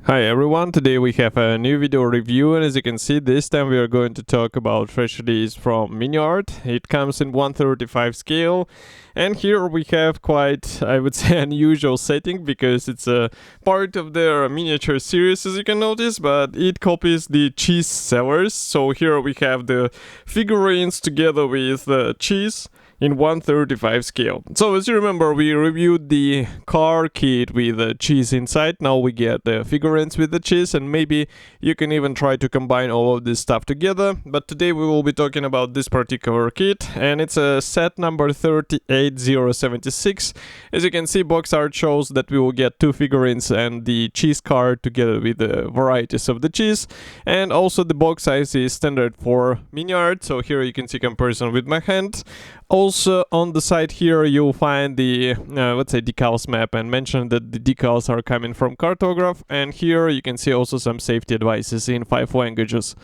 Hi everyone, today we have a new video review, and as you can see, this time we are going to talk about fresh release from Miniart. It comes in 1/35 scale, and here we have quite, I would say, unusual setting because it's a part of their miniature series, as you can notice, but it copies the cheese sellers. So here we have the figurines together with the cheese in 1/35 scale. So as you remember, we reviewed the car kit with the cheese inside. Now we get the figurines with the cheese, and maybe you can even try to combine all of this stuff together. But today we will be talking about this particular kit, and it's a set number 38076. As you can see, box art shows that we will get two figurines and the cheese card together with the varieties of the cheese. And also the box size is standard for Miniart, so here you can see comparison with my hand. Also on the side here you'll find the let's say decals map, and mention that the decals are coming from Cartograph, and here you can see also some safety advices in 5 languages.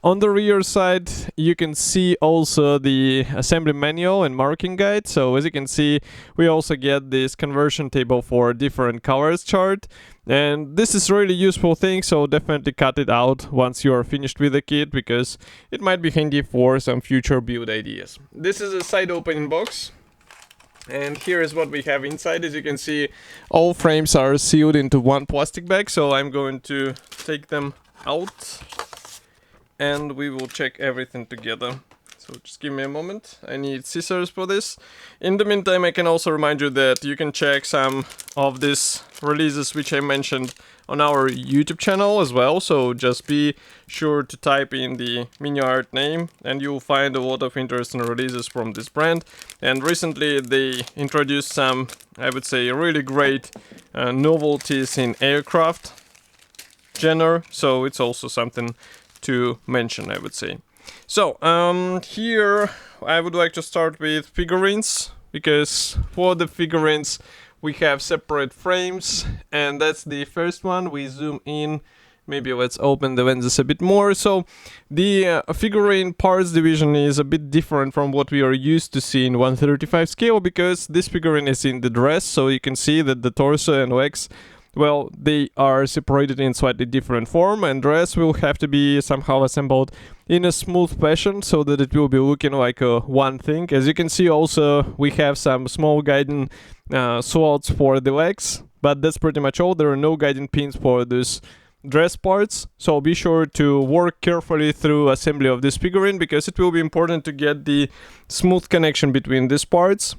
On the rear side you can see also the assembly manual and marking guide. So as you can see, we also get this conversion table for different colors chart, and this is really useful thing, so definitely cut it out once you are finished with the kit because it might be handy for some future build ideas. This is a side opening box, and here is what we have inside. As you can see, all frames are sealed into one plastic bag, so I'm going to take them out and we will check everything together. So just give me a moment, I need scissors for this. In the meantime, I can also remind you that you can check some of these releases which I mentioned on our YouTube channel as well. So just be sure to type in the Miniart name and you'll find a lot of interesting releases from this brand. And recently they introduced some, I would say, really great novelties in aircraft genre. So it's also something to mention, I would say. So, here I would like to start with figurines, because for the figurines we have separate frames, and that's the first one. We zoom in, maybe let's open the lenses a bit more. So, the figurine parts division is a bit different from what we are used to see in 1/35 scale, because this figurine is in the dress, so you can see that the torso and legs, well, they are separated in slightly different form, and dress will have to be somehow assembled in a smooth fashion so that it will be looking like one thing. As you can see, also we have some small guiding slots for the legs, but that's pretty much all. There are no guiding pins for these dress parts, so be sure to work carefully through assembly of this figurine because it will be important to get the smooth connection between these parts.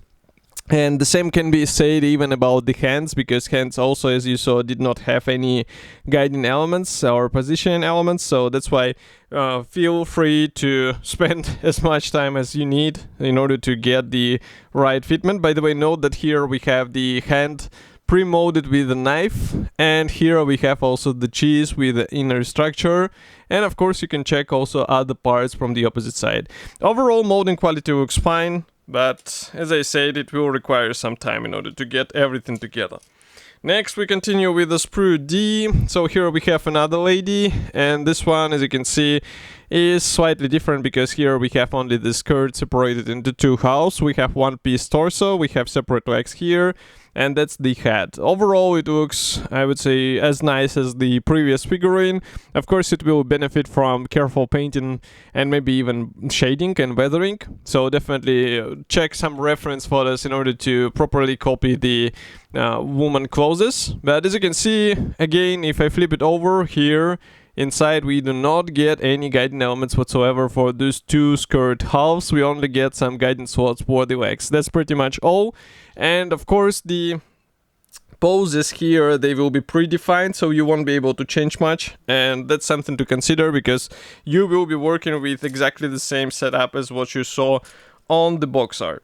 And the same can be said even about the hands, because hands also, as you saw, did not have any guiding elements or positioning elements, so that's why feel free to spend as much time as you need in order to get the right fitment. By the way, note that here we have the hand pre-molded with a knife, and here we have also the cheese with the inner structure, and of course you can check also other parts from the opposite side. Overall molding quality looks fine, but as I said, it will require some time in order to get everything together. Next we continue with the sprue D. So here we have another lady, and this one, as you can see, is slightly different because here we have only the skirt separated into two halves. We have one piece torso, we have separate legs here, and that's the head. Overall it looks, I would say, as nice as the previous figurine. Of course it will benefit from careful painting and maybe even shading and weathering, so definitely check some reference photos in order to properly copy the woman clothes. But as you can see, again, if I flip it over here, inside we do not get any guiding elements whatsoever for those two skirt halves. We only get some guidance slots for the legs. That's pretty much all. And of course the poses here, they will be predefined, so you won't be able to change much, and that's something to consider because you will be working with exactly the same setup as what you saw on the box art.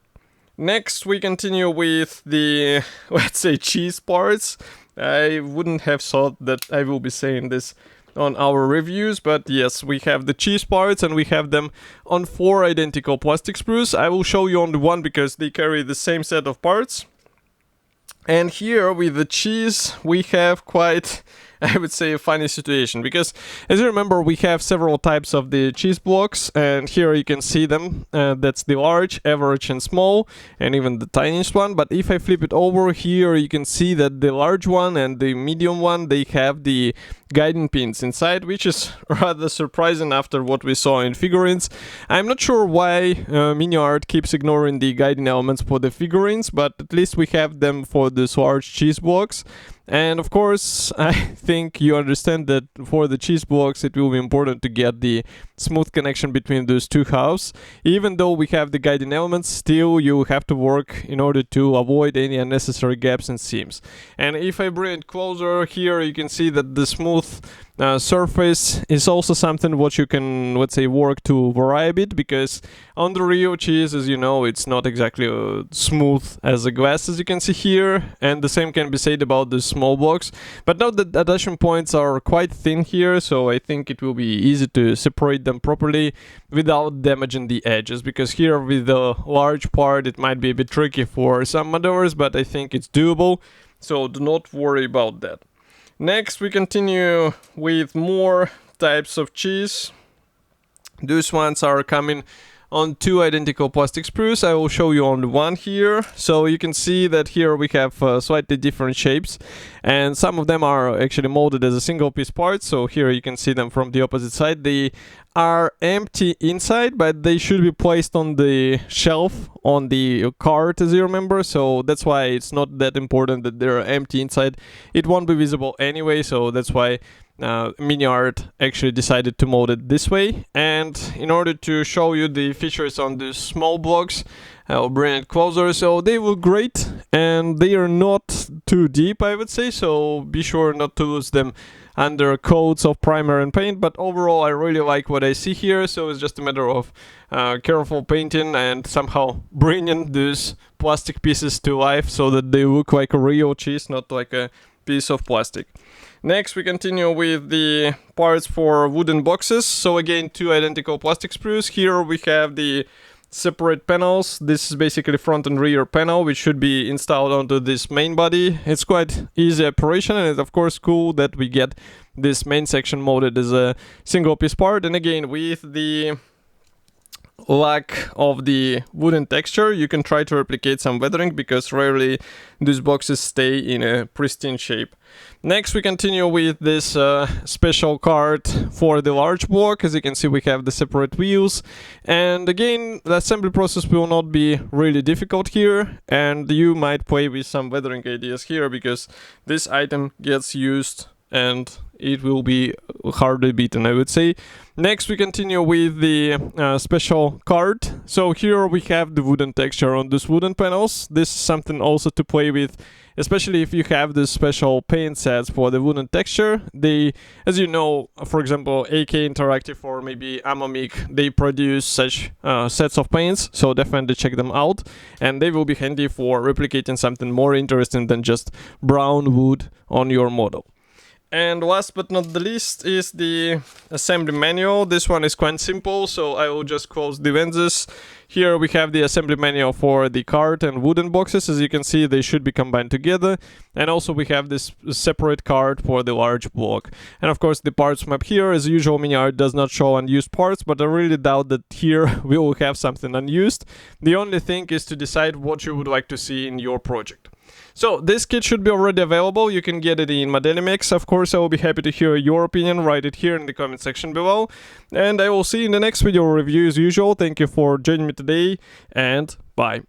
Next we continue with the, let's say, cheese parts. I wouldn't have thought that I will be saying this on our reviews, but yes, we have the cheese parts and we have them on 4 identical plastic sprues. I will show you only one because they carry the same set of parts. And here with the cheese we have quite I would say, a funny situation, because as you remember, we have several types of the cheese blocks, and here you can see them. That's the large, average, and small, and even the tiniest one. But if I flip it over here, you can see that the large one and the medium one, they have the guiding pins inside, which is rather surprising after what we saw in figurines. I'm not sure why Miniart keeps ignoring the guiding elements for the figurines, but at least we have them for this large cheese blocks. And of course, I think you understand that for the cheese blocks, it will be important to get the smooth connection between those two halves. Even though we have the guiding elements, still you have to work in order to avoid any unnecessary gaps and seams. And if I bring it closer here, you can see that the smooth surface is also something what you can, let's say, work to vary a bit, because on the real cheese, as you know, it's not exactly smooth as a glass, as you can see here, and the same can be said about the small blocks. But now the attachment points are quite thin here, so I think it will be easy to separate them properly without damaging the edges, because here with the large part it might be a bit tricky for some modelers, but I think it's doable, so do not worry about that. Next, we continue with more types of cheese. Those ones are coming on two identical plastic sprues. I will show you on the one here. So you can see that here we have slightly different shapes, and some of them are actually molded as a single piece part. So here you can see them from the opposite side. They are empty inside, but they should be placed on the shelf on the cart, as you remember. So that's why it's not that important that they're empty inside. It won't be visible anyway, so that's why Miniart actually decided to mold it this way. And in order to show you the features on these small blocks, I'll bring it closer. So they look great, and they are not too deep, I would say, so be sure not to lose them under coats of primer and paint. But overall, I really like what I see here, so it's just a matter of careful painting and somehow bringing these plastic pieces to life so that they look like a real cheese, not like a piece of plastic. Next, we continue with the parts for wooden boxes. So again, two identical plastic sprues. Here we have the separate panels. This is basically front and rear panel, which should be installed onto this main body. It's quite easy operation, and it's of course cool that we get this main section molded as a single piece part. And again, with the lack of the wooden texture, you can try to replicate some weathering, because rarely these boxes stay in a pristine shape. Next, we continue with this special cart for the large block. As you can see, we have the separate wheels, and again, the assembly process will not be really difficult here, and you might play with some weathering ideas here, because this item gets used and it will be hardly beaten, I would say. Next, we continue with the special cart. So here we have the wooden texture on these wooden panels. This is something also to play with, especially if you have the special paint sets for the wooden texture. They, as you know, for example, AK Interactive or maybe Amamic, they produce such sets of paints, so definitely check them out, and they will be handy for replicating something more interesting than just brown wood on your model. And last but not the least is the assembly manual. This one is quite simple, so I will just close the lenses. Here we have the assembly manual for the cart and wooden boxes. As you can see, they should be combined together. And also we have this separate cart for the large block. And of course the parts map here, as usual, Miniart does not show unused parts, but I really doubt that here we will have something unused. The only thing is to decide what you would like to see in your project. So this kit should be already available. You can get it in Modelimix. Of course, I will be happy to hear your opinion. Write it here in the comment section below. And I will see you in the next video review as usual. Thank you for joining me today, and bye.